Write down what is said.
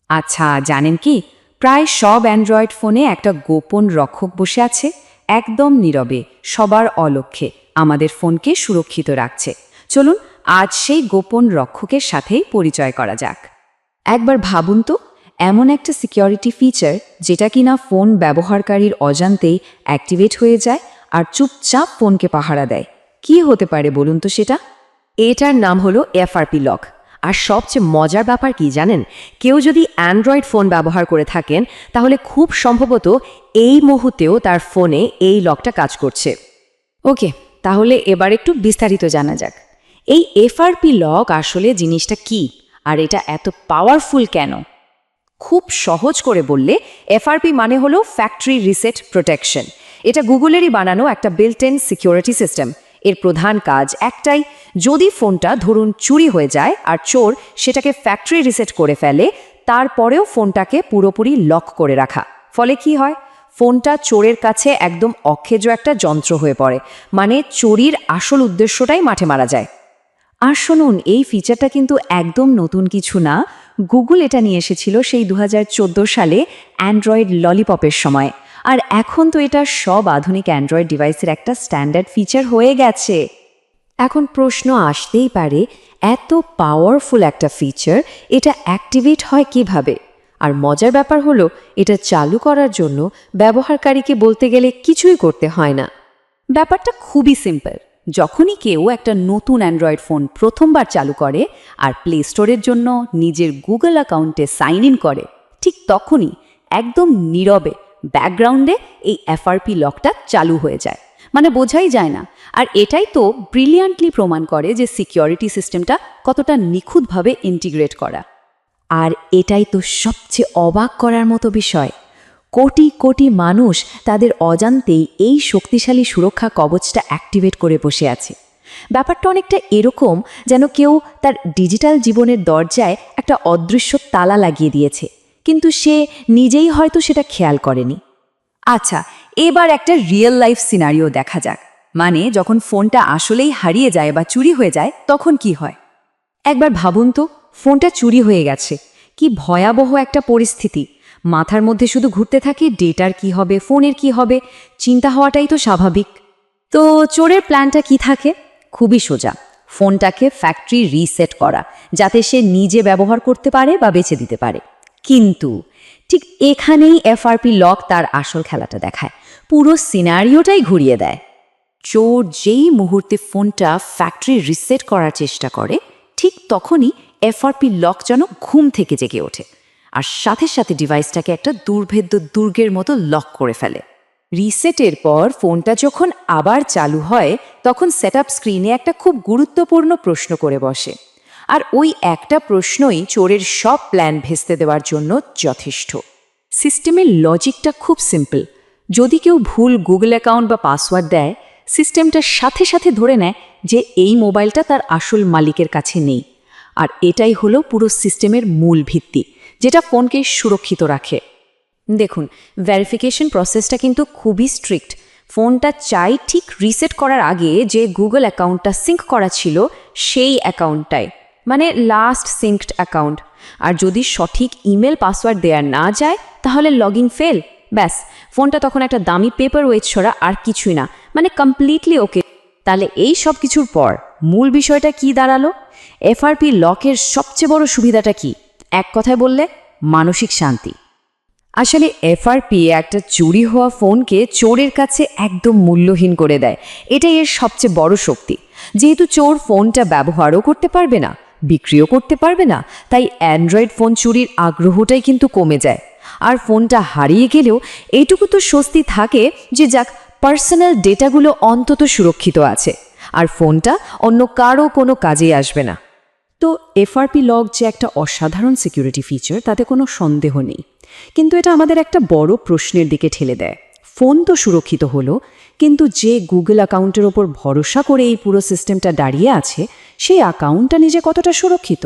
আচ্ছা, জানেন কি, প্রায় সব অ্যান্ড্রয়েড ফোনে একটা গোপন রক্ষক বসে আছে, একদম নীরবে, সবার অলক্ষ্যে আমাদের ফোনকে সুরক্ষিত রাখছে। চলুন আজ সেই গোপন রক্ষকের সাথেই পরিচয় করা যাক। একবার ভাবুন তো, এমন একটা সিকিউরিটি ফিচার যেটা কিনা ফোন ব্যবহারকারীর অজান্তেই অ্যাক্টিভেট হয়ে যায় আর চুপচাপ ফোনকে পাহারা দেয়। কি হতে পারে বলুন তো সেটা? এটার নাম হলো এফআরপি লক। আর সবচেয়ে মজার ব্যাপার কি জানেন, কেউ যদি অ্যান্ড্রয়েড ফোন ব্যবহার করে থাকেন তাহলে খুব সম্ভবত এই মুহূর্তেও তার ফোনে এই লকটা কাজ করছে। ওকে, তাহলে এবার একটু বিস্তারিত জানা যাক। এই এফআরপি লক আসলে জিনিসটা কি, আর এটা এত পাওয়ারফুল কেন? খুব সহজ করে বললে, এফআরপি মানে হলো ফ্যাক্টরি রিসেট প্রোটেকশন। এটা গুগলেরই বানানো একটা বিল্ট ইন সিকিউরিটি সিস্টেম। এর প্রধান কাজ একটাই, যদি ফোনটা ধরুন চুরি হয়ে যায় আর চোর সেটাকে ফ্যাক্টরি রিসেট করে ফেলে, তারপরেও ফোনটাকে পুরোপুরি লক করে রাখা। ফলে কি হয়, ফোনটা চোরের কাছে একদম অকেজ একটা যন্ত্র হয়ে পড়ে, মানে চুরির আসল উদ্দেশ্যটাই মাঠে মারা যায়। আর শুনুন, এই ফিচারটা কিন্তু একদম নতুন কিছু না। গুগল এটা নিয়ে এসেছিল সেই 2014 সালে অ্যান্ড্রয়েড ললিপপের সময়, আর এখন তো এটা সব আধুনিক অ্যান্ড্রয়েড ডিভাইসের একটা স্ট্যান্ডার্ড ফিচার হয়ে গেছে। এখন প্রশ্ন আসতেই পারে, এত পাওয়ারফুল একটা ফিচার এটা অ্যাক্টিভেট হয় কিভাবে? আর মজার ব্যাপার হলো, এটা চালু করার জন্য ব্যবহারকারীকে বলতে গেলে কিছুই করতে হয় না। ব্যাপারটা খুবই সিম্পল। যখনই কেউ একটা নতুন অ্যান্ড্রয়েড ফোন প্রথমবার চালু করে আর প্লে স্টোরের জন্য নিজের গুগল অ্যাকাউন্টে সাইন ইন করে, ঠিক তখনই একদম নীরবে ব্যাকগ্রাউন্ডে এই এফআরপি লকটা চালু হয়ে যায়। মানে বোঝাই যায় না। আর এটাই তো ব্রিলিয়ান্টলি প্রমাণ করে যে সিকিউরিটি সিস্টেমটা কতটা নিখুঁতভাবে ইন্টিগ্রেট করা। আর এটাই তো সবচেয়ে অবাক করার মতো বিষয়, কোটি কোটি মানুষ তাদের অজান্তেই এই শক্তিশালী সুরক্ষা কবচটা অ্যাক্টিভেট করে বসে আছে। ব্যাপারটা অনেকটা এরকম যেন কেউ তার ডিজিটাল জীবনের দরজায় একটা অদৃশ্য তালা লাগিয়ে দিয়েছে, কিন্তু সে নিজেই হয়তো সেটা খেয়াল করেনি। আচ্ছা, এবার একটা রিয়েল লাইফ সিনারিও দেখা যাক। মানে যখন ফোনটা আসলেই হারিয়ে যায় বা চুরি হয়ে যায়, তখন কি হয়? একবার ভাবুন তো, ফোনটা চুরি হয়ে গেছে। কি ভয়াবহ একটা পরিস্থিতি। মাথার মধ্যে শুধু ঘুরতে থাকে ডেটার কি হবে, ফোনের কি হবে। চিন্তা হওয়াটাই তো স্বাভাবিক। তো চোরের প্ল্যানটা কি থাকে? খুবই সোজা, ফোনটাকে ফ্যাক্টরি রিসেট করা, যাতে সে নিজে ব্যবহার করতে পারে বা বেচে দিতে পারে। কিন্তু ঠিক এখানেই এফআরপি লক তার আসল খেলাটা দেখায়, পুরো সিনারিওটাই ঘুরিয়ে দেয়। চোর যেই মুহূর্তে ফোনটা ফ্যাক্টরি রিসেট করার চেষ্টা করে, ঠিক তখনই এফআরপি লক যেন ঘুম থেকে জেগে ওঠে আর সাথে সাথে ডিভাইসটাকে একটা দুর্ভেদ্য দুর্গের মতো লক করে ফেলে। রিসেটের পর ফোনটা যখন আবার চালু হয়, তখন সেটআপ স্ক্রিনে একটা খুব গুরুত্বপূর্ণ প্রশ্ন করে বসে। আর ওই একটা প্রশ্নই চোরের সব প্ল্যান ভেস্তে দেওয়ার জন্য যথেষ্ট। সিস্টেমের লজিকটা খুব সিম্পল। যদি কেউ ভুল গুগল অ্যাকাউন্ট বা পাসওয়ার্ড দেয়, সিস্টেমটার সাথে সাথে ধরে নেয় যে এই মোবাইলটা তার আসল মালিকের কাছে নেই। আর এটাই হলো পুরো সিস্টেমের মূল ভিত্তি, যেটা ফোনকে সুরক্ষিত রাখে। দেখুন, ভেরিফিকেশন প্রসেসটা কিন্তু খুবই স্ট্রিক্ট। ফোনটা চাই ঠিক রিসেট করার আগে যে গুগল অ্যাকাউন্টটা সিঙ্ক করা ছিল সেই অ্যাকাউন্টটাই, মানে লাস্ট সিঙ্কড অ্যাকাউন্ট। আর যদি সঠিক ইমেল পাসওয়ার্ড দেওয়া না যায়, তাহলে লগইন ফেল। ব্যাস, ফোনটা তখন একটা দামি পেপার ওয়েট ছড়া আর কিছুই না, মানে কমপ্লিটলি ওকে। তাহলে এই সব কিছুর পর মূল বিষয়টা কি দাঁড়ালো? এফআরপি লকের সবচেয়ে বড় সুবিধাটা কি? এক কথায় বললে, মানসিক শান্তি। আসলে এফআরপি একটা চুরি হওয়া ফোনকে চোরের কাছে একদম মূল্যহীন করে দেয়। এটাই এর সবচেয়ে বড় শক্তি। যেহেতু চোর ফোনটা ব্যবহারও করতে পারবে না, বিক্রিও করতে পারবে না, তাই অ্যান্ড্রয়েড ফোন চুরির আগ্রহটাই কিন্তু কমে যায়। আর ফোনটা হারিয়ে গেলেও এইটুকু তো স্বস্তি থাকে যে যাক, পার্সোনাল ডেটাগুলো অন্তত সুরক্ষিত আছে, আর ফোনটা অন্য কারো কোনো কাজেই আসবে না। তো এফআরপি লক যে একটা অসাধারণ সিকিউরিটি ফিচার, তাতে কোনো সন্দেহ নেই। কিন্তু এটা আমাদের একটা বড় প্রশ্নের দিকে ঠেলে দেয়। ফোন তো সুরক্ষিত হলো, কিন্তু যে গুগল অ্যাকাউন্টের ওপর ভরসা করে এই পুরো সিস্টেমটা দাঁড়িয়ে আছে, সেই অ্যাকাউন্টটা নিজে কতটা সুরক্ষিত?